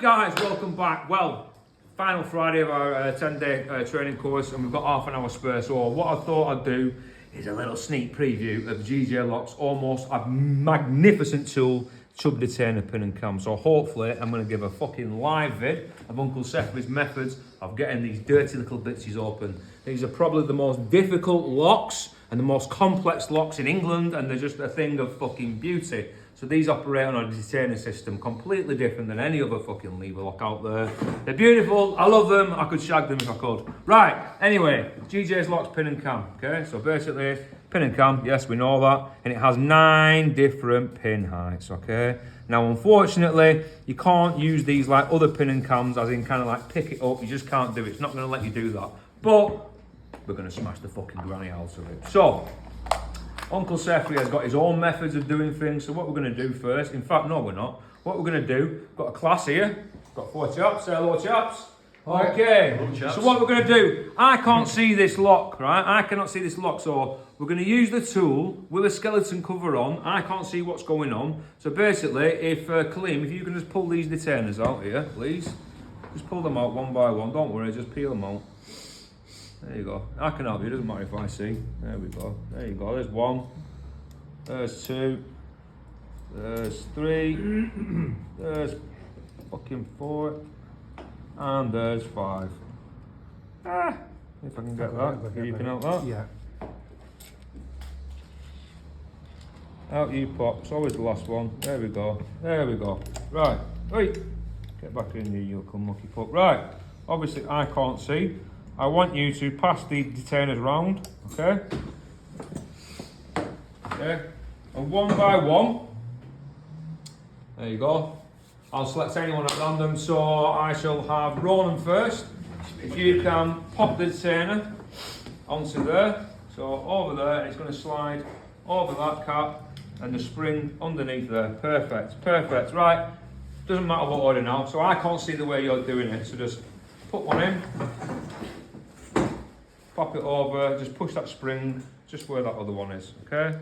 guys, welcome back. Well, final Friday of our 10-day training course, and we've got half an hour spare. So what I thought I'd do is a little sneak preview of GJ Lock's almost a magnificent tool, Chubb detainer pin and cam. So hopefully I'm going to give a fucking live vid of Uncle Seth's methods of getting these dirty little bitches open. These are probably the most difficult locks and the most complex locks in England, and they're just a thing of fucking beauty. So these operate on a detainer system completely different than any other fucking lever lock out there. They're beautiful, I love them, I could shag them if I could. Right, anyway, GJ's Locks pin and cam, okay? So basically, pin and cam, yes, we know that, and it has 9 different pin heights, okay? Now, unfortunately, you can't use these like other pin and cams, as in kind of like pick it up, you just can't do it. It's not gonna let you do that. But, we're gonna smash the fucking granny out of it. So, Uncle Seth has got his own methods of doing things, so what we're going to do first, in fact, no we're not, what we're going to do, got a class here, got 4 chaps, say hello chaps. Okay, hello, chaps. So what we're going to do, I can't see this lock, right, I cannot see this lock, so we're going to use the tool with a skeleton cover on. I can't see what's going on, so basically, if Kaleem, if you can just pull these detainers out here, please, just pull them out one by one, don't worry, just peel them out. There you go. I can help you, it doesn't matter if I see. There we go. There you go. There's 1. There's 2. There's 3. There's fucking 4. And there's 5. Ah! If I can get that. If you can help that. Yeah. Out you pop. It's always the last one. There we go. There we go. Right. Wait. Get back in here, you little mucky pup. Right. Obviously I can't see. I want you to pass the detainers round, okay? Okay, and one by one, there you go. I'll select anyone at random, so I shall have Ronan first. If you can pop the detainer onto there, so over there, it's going to slide over that cap and the spring underneath there. Perfect, perfect, right. Doesn't matter what order now, so I can't see the way you're doing it, so just put one in. Pop it over, just push that spring just where that other one is, okay?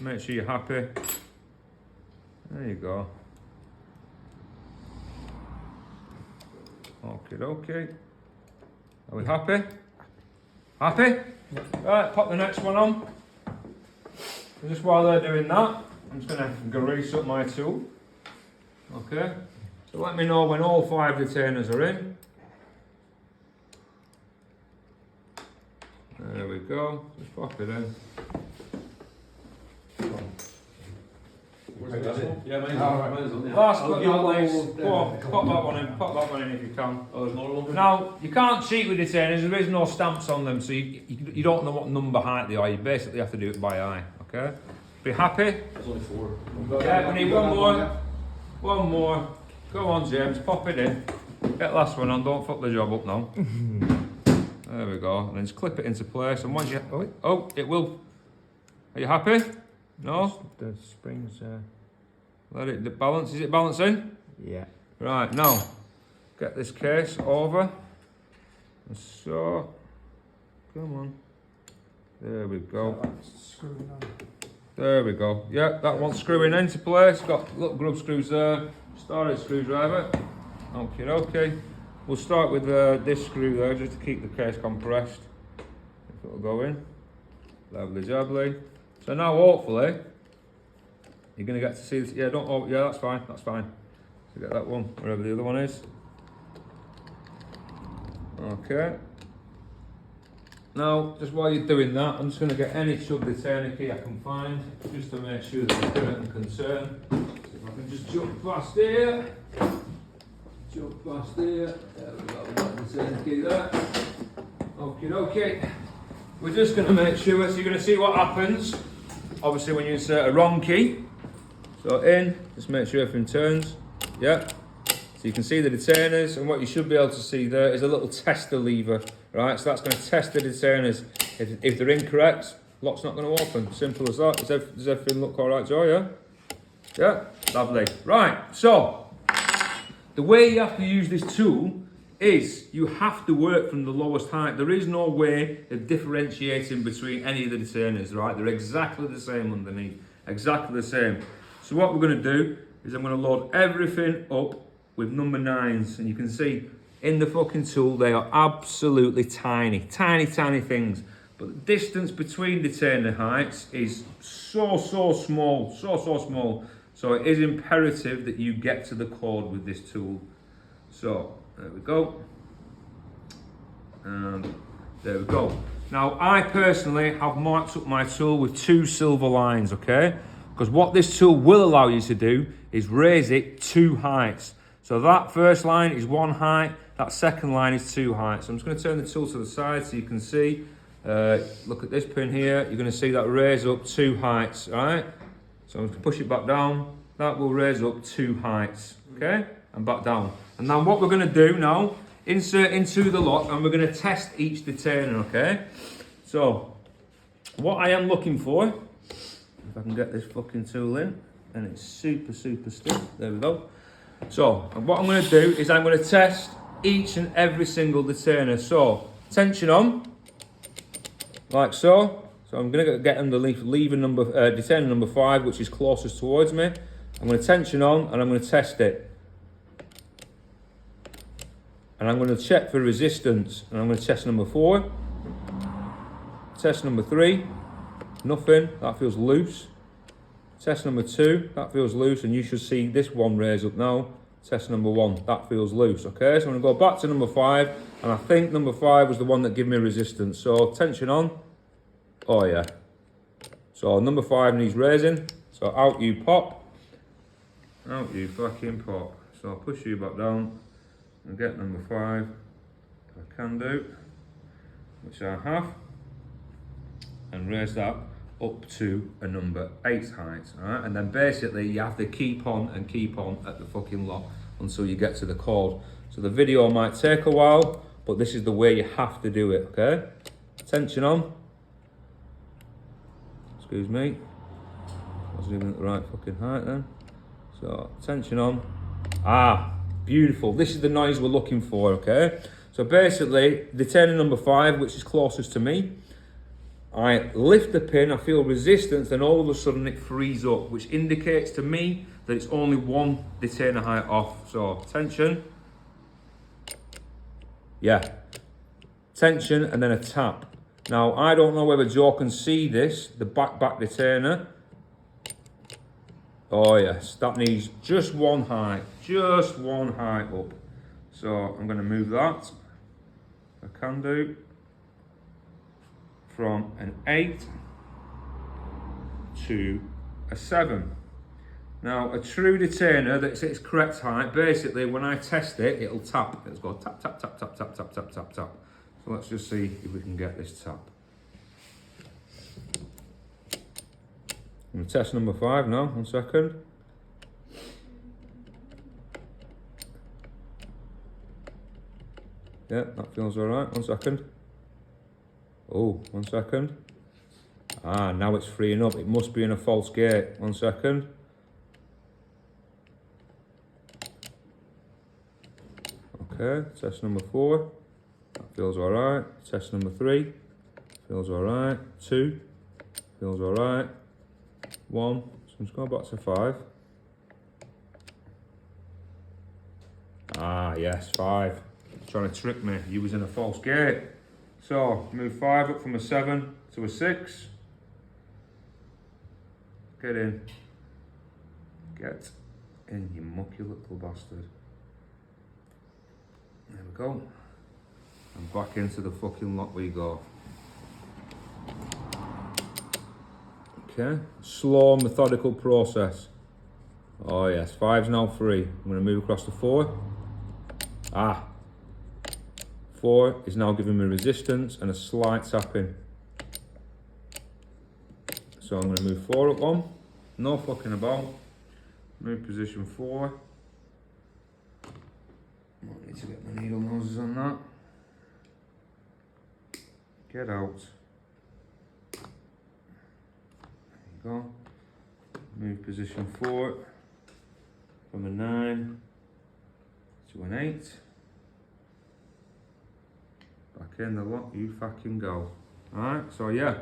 Make sure you're happy. There you go. Okay. Are we happy? Happy? Yep. Right, pop the next one on. And just while they're doing that, I'm just gonna grease up my tool. Okay? So let me know when all 5 retainers are in. There we go, just pop it in. Yeah, mine's on. Yeah. Last but not least, go on, pop that one in if you can. Oh, there's more one. Now, you can't cheat with detainers, there is no stamps on them, so you don't know what number height they are, you basically have to do it by eye, okay? Be happy? There's only 4. Yeah, we need one more. One more. Go on, James, pop it in. Get last one on, don't fuck the job up now. There we go, and then just clip it into place, and once you... Oh, it will... Are you happy? No? The springs, Let it balance. Is it balancing? yeah. Right, now, get this case over. And so... Come on. There we go. Screwing on. There we go. Yeah, that one's screwing into place. Got little grub screws there. Started screwdriver. Okay. We'll start with this screw there, just to keep the case compressed. If it'll go in. Lovely jubbly. So now hopefully, you're going to get to see this. Yeah, yeah, that's fine, So get that one, wherever the other one is. Okay. Now, just while you're doing that, I'm just going to get any Chubb detainer key I can find, just to make sure that we're current and concern. So if I can just jump past here. There we go, we've got the detainer key there. Okay. We're just going to make sure, so you're going to see what happens, obviously when you insert a wrong key. So in, just make sure everything turns, yeah. So you can see the detainers, and what you should be able to see there is a little tester lever, right? So that's going to test the detainers. If they're incorrect, lock's not going to open, simple as that. Does everything look all right, Joe, yeah? Yeah, lovely. Right, so, the way you have to use this tool is you have to work from the lowest height. There is no way of differentiating between any of the detainers, right? They're exactly the same underneath, exactly the same. So what we're going to do is I'm going to load everything up with number 9s, and you can see in the fucking tool they are absolutely tiny things, but the distance between the turning heights is so small, so it is imperative that you get to the chord with this tool. So there we go, and there we go. Now I personally have marked up my tool with 2 silver lines, okay? Because what this tool will allow you to do is raise it 2 heights. So that first line is 1 height, that second line is 2 heights. So I'm just going to turn the tool to the side so you can see. Look at this pin here, you're going to see that raise up 2 heights, alright? So I'm going to push it back down, that will raise up 2 heights, okay? And back down. And now what we're going to do now, insert into the lock, and we're going to test each detainer, okay? So, what I am looking for, if I can get this fucking tool in, and it's super stiff, there we go. So, what I'm going to do is I'm going to test each and every single detainer. So, tension on, like so. So I'm going to get underneath detainer number 5, which is closest towards me. I'm going to tension on and I'm going to test it. And I'm going to check for resistance. And I'm going to test number 4. Test number 3. Nothing. That feels loose. Test number 2. That feels loose. And you should see this one raise up now. Test number 1. That feels loose. Okay, so I'm going to go back to number 5. And I think number 5 was the one that gave me resistance. So tension on. Oh yeah. So number 5 needs raising. So out you pop. Out you fucking pop. So I'll push you back down and get number 5, if I can do, which I have, and raise that up to a number 8 height, alright? And then basically you have to keep on at the fucking lock until you get to the chord. So the video might take a while, but this is the way you have to do it, okay? Tension on. Excuse me. Wasn't even at the right fucking height then. So tension on. Ah, beautiful. This is the noise we're looking for, okay? So basically, detainer number 5, which is closest to me, I lift the pin, I feel resistance, then all of a sudden it frees up, which indicates to me that it's only 1 detainer height off. So tension. Yeah. Tension and then a tap. Now, I don't know whether Joe can see this, the back detainer. Oh yes, that needs just 1 height up. So I'm going to move that, I can do, from an 8 to a 7. Now a true detainer that's its correct height, basically when I test it, it'll tap. It'll go tap, tap, tap, tap, tap, tap, tap, tap, tap. So let's just see if we can get this tap. I'm going to test number 5 now, 1 second. Yeah, that feels alright, 1 second. Oh, 1 second. Ah, now it's freeing up. It must be in a false gate. 1 second. Okay, test number 4. That feels alright. Test number 3. Feels alright. 2. Feels alright. 1. So I'm just going back to 5. Ah, yes, 5. Trying to trick me. You was in a false gate. So move 5 up from a 7 to a 6. Get in. Get in, you mucky little bastard. There we go. And back into the fucking lock we go. Okay, slow, methodical process. Oh yes, 5's now free. I'm going to move across to 4. Ah. 4 is now giving me resistance and a slight tapping. So I'm going to move 4 up 1. No fucking about. Move position 4. Might need to get my needle noses on that. Get out. There you go. Move position 4 from a 9 to an 8. Back in the lock, you fucking go. Alright, so yeah.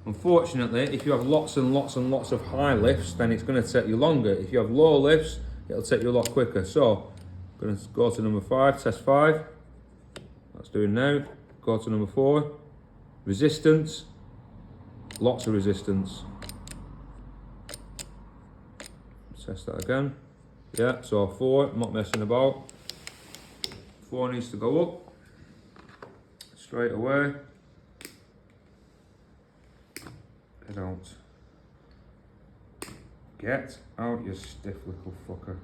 Unfortunately, if you have lots and lots and lots of high lifts, then it's going to take you longer. If you have low lifts, it'll take you a lot quicker. So, Gonna go to number 5, test 5. That's doing now. Go to number 4. Resistance. Lots of resistance. Test that again. Yeah, so 4, I'm not messing about. 4 needs to go up. Straight away. Get out. Get out, you stiff little fucker.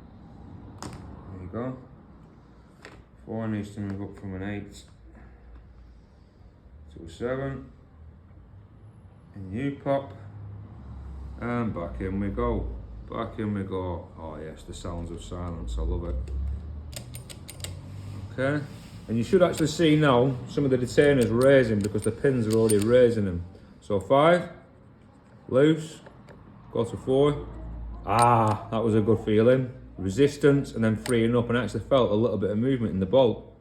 There you go. 4 needs to move up from an 8 to a 7. And you pop. And back in we go. Back in we go. Oh yes, the sounds of silence, I love it. Okay. And you should actually see now some of the detainers raising because the pins are already raising them. So 5, loose, go to 4. Ah, that was a good feeling. Resistance and then freeing up, and I actually felt a little bit of movement in the bolt.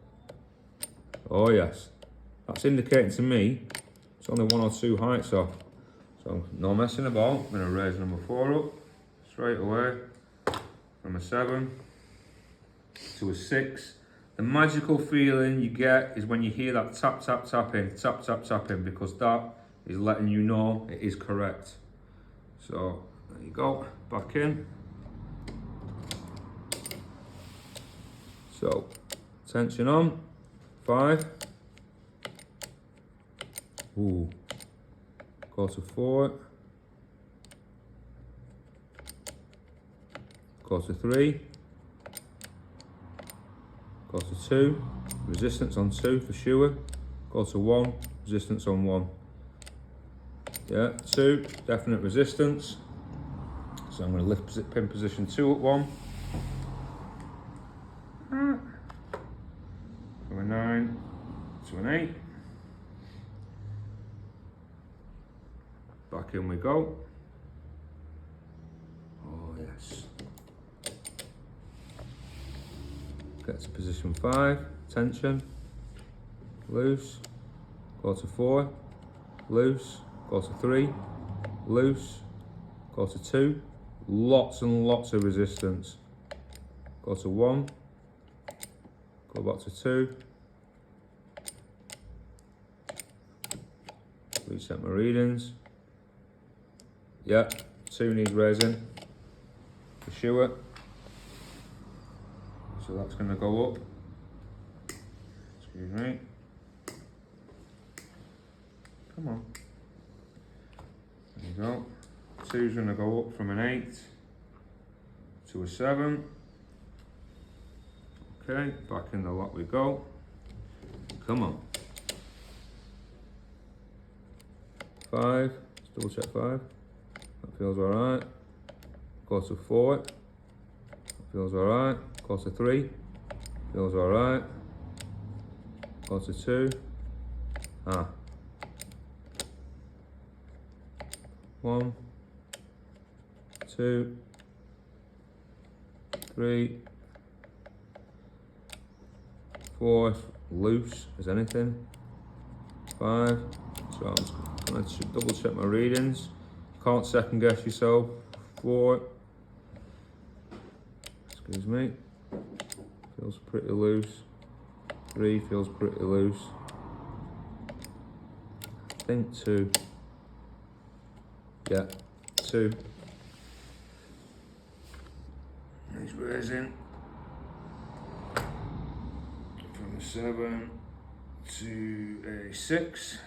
Oh yes, that's indicating to me it's only 1 or 2 heights off. So no messing about. I'm going to raise number 4 up straight away from a 7 to a 6. The magical feeling you get is when you hear that tap tap tapping, because that is letting you know it is correct. So there you go, back in. So tension on, 5. Ooh. Go to 4. Go to 3. Go to 2. Resistance on 2 for sure. Go to 1. Resistance on 1. Yeah, 2. Definite resistance. So I'm going to lift pin position 2 at 1. From a 9 to an 8. Back in we go. Oh yes. Get to position 5, tension, loose, go to 4, loose, go to 3, loose, go to 2, lots and lots of resistance, go to 1, go back to 2, reset my readings. Yeah, 2 needs raising, for sure. So that's going to go up. Excuse me. Come on. There you go. 2's going to go up from an 8 to a 7. Okay, back in the lock we go. Come on. 5. Let's double check 5. That feels alright. Go to 4. That feels alright. Go to 3. Feels alright. Go to 2. Ah. 1, 2, 3, 4. Loose as anything. 5. So I'm just going to double check my readings. Can't second guess yourself. 4. Excuse me. Feels pretty loose. 3 feels pretty loose. I think 2. Yeah, 2. He's raising from a 7 to a 6.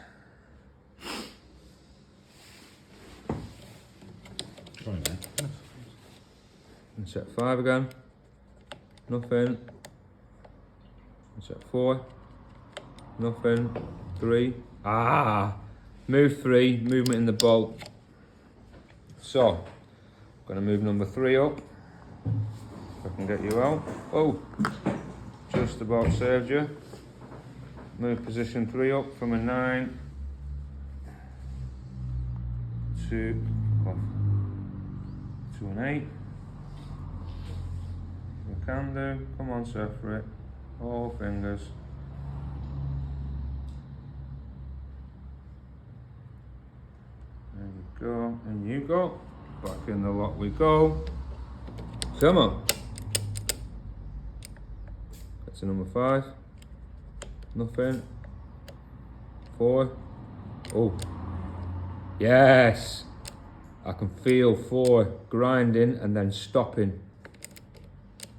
Try now. And set 5 again. Nothing. And set 4. Nothing. 3. Ah! Move 3. Movement in the bolt. So, I'm going to move number 3 up. If I can get you out. Oh! Just about saved you. Move position 3 up from a 9 to an 8. You can do. Come on, sir, for it. All fingers. There you go, and you go. Back in the lock we go. Come on. to number 5. Nothing. 4. Oh. Yes. I can feel 4 grinding and then stopping.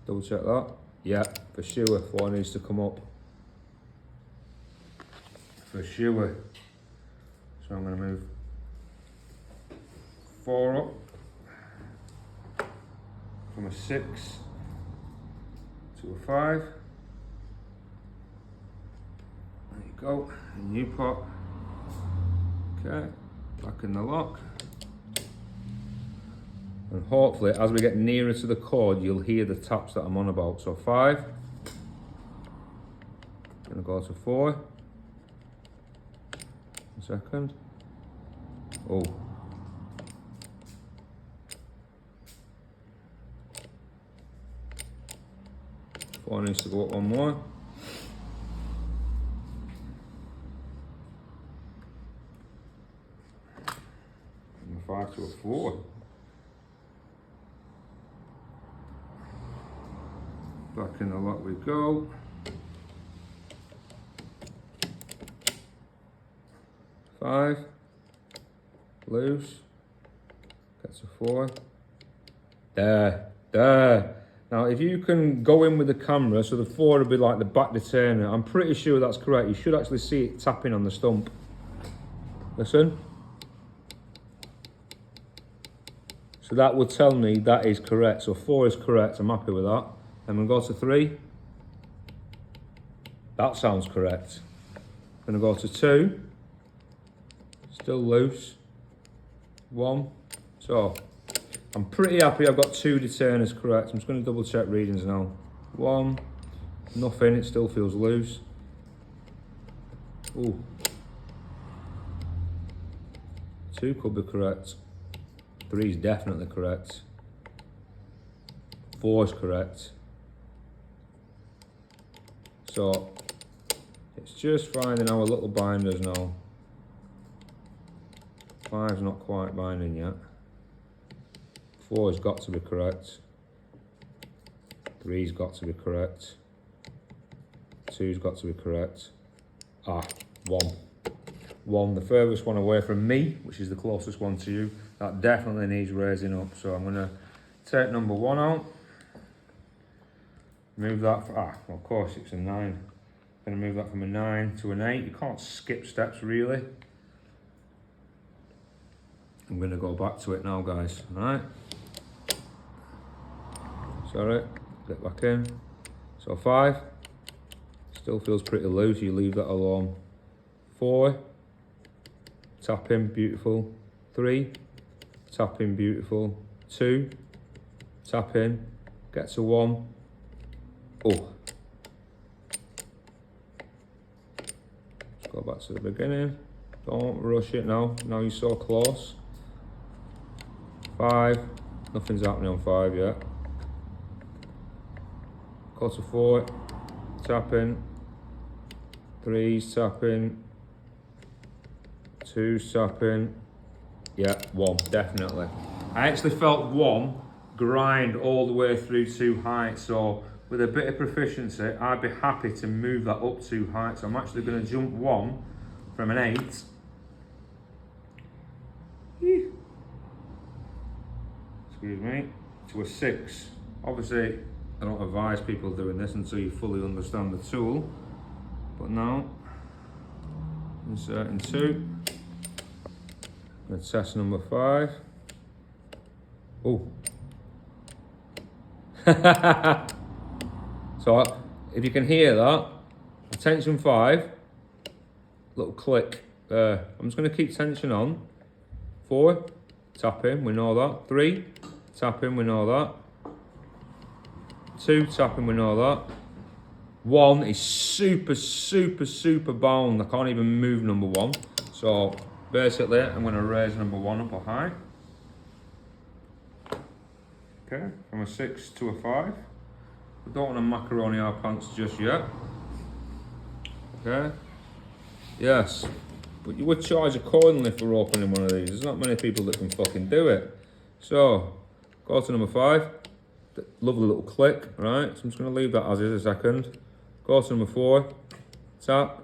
Double check that. Yeah, for sure 4 needs to come up. For sure. So I'm going to move 4 up from a 6 to a 5. There you go, a new pot. Okay, back in the lock. And hopefully, as we get nearer to the chord, you'll hear the taps that I'm on about. So 5. Gonna go to 4. A second. Oh. Four needs to go up one more. And a 5 to a 4. Back in the lock we go. 5. Loose. Gets a 4. There. Now, if you can go in with the camera, so the 4 will be like the back deterner. I'm pretty sure that's correct. You should actually see it tapping on the stump. Listen. So that would tell me that is correct. So 4 is correct. I'm happy with that. Then we'll go to 3. That sounds correct. Then we'll go to 2. Still loose. 1. So I'm pretty happy I've got 2 deturners correct. I'm just going to double check readings now. 1. Nothing. It still feels loose. Ooh. 2 could be correct. 3 is definitely correct. 4 is correct. So it's just finding our little binders now. 5's not quite binding yet. 4's got to be correct. 3's got to be correct. 2's got to be correct. 1. 1, the furthest one away from me, which is the closest one to you. That definitely needs raising up. So I'm going to take number 1 out. Move that, well, of course it's a 9. I'm going to move that from a 9 to an 8. You can't skip steps really. I'm going to go back to it now, guys. Alright. Sorry, get back in. So 5. Still feels pretty loose, you leave that alone. 4. Tap in, beautiful. 3. Tap in, beautiful. 2. Tap in. Get to 1. Oh. Let's go back to the beginning. Don't rush it now. Now you're so close. 5. Nothing's happening on 5 yet. Go to 4. Tap in. 3's tapping. 2's tapping. Yeah, 1, definitely. I actually felt 1 grind all the way through 2 heights, so with a bit of proficiency, I'd be happy to move that up 2 heights. I'm actually going to jump 1 from an 8. Excuse me, to a 6. Obviously, I don't advise people doing this until you fully understand the tool. But now, inserting 2. I'm going to test number 5. Oh. So, if you can hear that, tension 5, little click there. I'm just going to keep tension on. 4, tap in, we know that. 3, tap in, we know that. 2, tap in, we know that. 1 is super bound. I can't even move number 1. So basically, I'm going to raise number 1 up a high. Okay, from a 6 to a 5. We don't want to macaroni our pants just yet. Okay. Yes. But you would charge accordingly for opening one of these. There's not many people that can fucking do it. So, go to number 5. Lovely little click, right? So I'm just going to leave that as is a second. Course number 4, tap,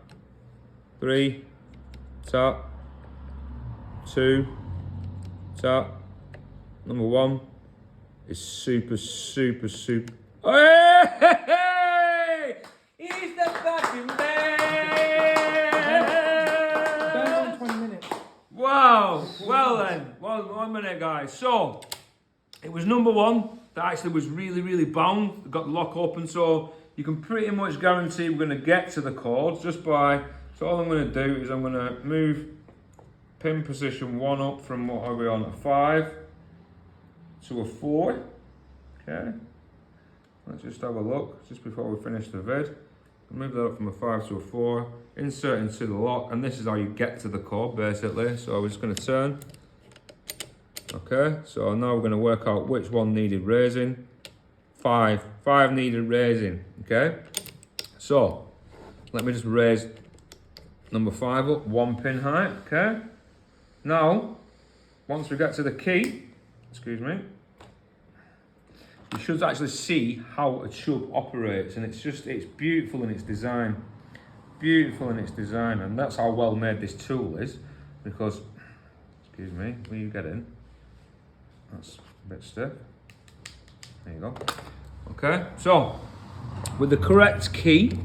3, tap, 2, tap. Number 1 is super. Hey! He's the fucking man! 20 minutes. Wow! Well then, 1 minute, guys. So it was number 1 that actually was really bound. Got the lock open, so you can pretty much guarantee we're going to get to the chords just by. So all I'm going to do is I'm going to move pin position 1 up from what are we on, a 5 to a 4. Okay. Let's just have a look just before we finish the vid. Move that up from a 5 to a 4, insert into the lock, and this is how you get to the chord basically. So we're just going to turn. Okay, so now we're going to work out which one needed raising. 5 needed raising. Okay, so let me just raise number 5 up 1 pin height. Okay, now once we get to the key, excuse me, you should actually see how a Chubb operates, and it's beautiful in its design. Beautiful in its design, and that's how well made this tool is, because, excuse me, will you get in? That's a bit stiff. There you go. Okay, so with the correct key,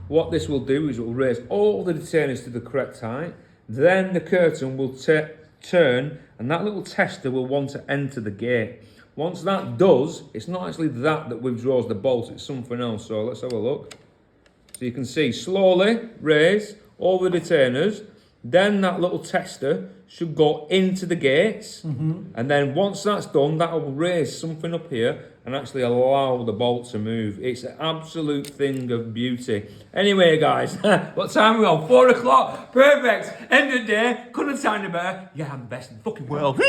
what this will do is it will raise all the detainers to the correct height, then the curtain will turn, and that little tester will want to enter the gate. Once that does, it's not actually that withdraws the bolt, it's something else. So let's have a look. So you can see, slowly raise all the detainers, then that little tester should go into the gates, and then once that's done, that will raise something up here and actually allow the bolt to move. It's an absolute thing of beauty. Anyway, guys, what time are we on? 4 o'clock. Perfect. End of the day. Couldn't have timed it better. Yeah, I'm the best in the fucking world.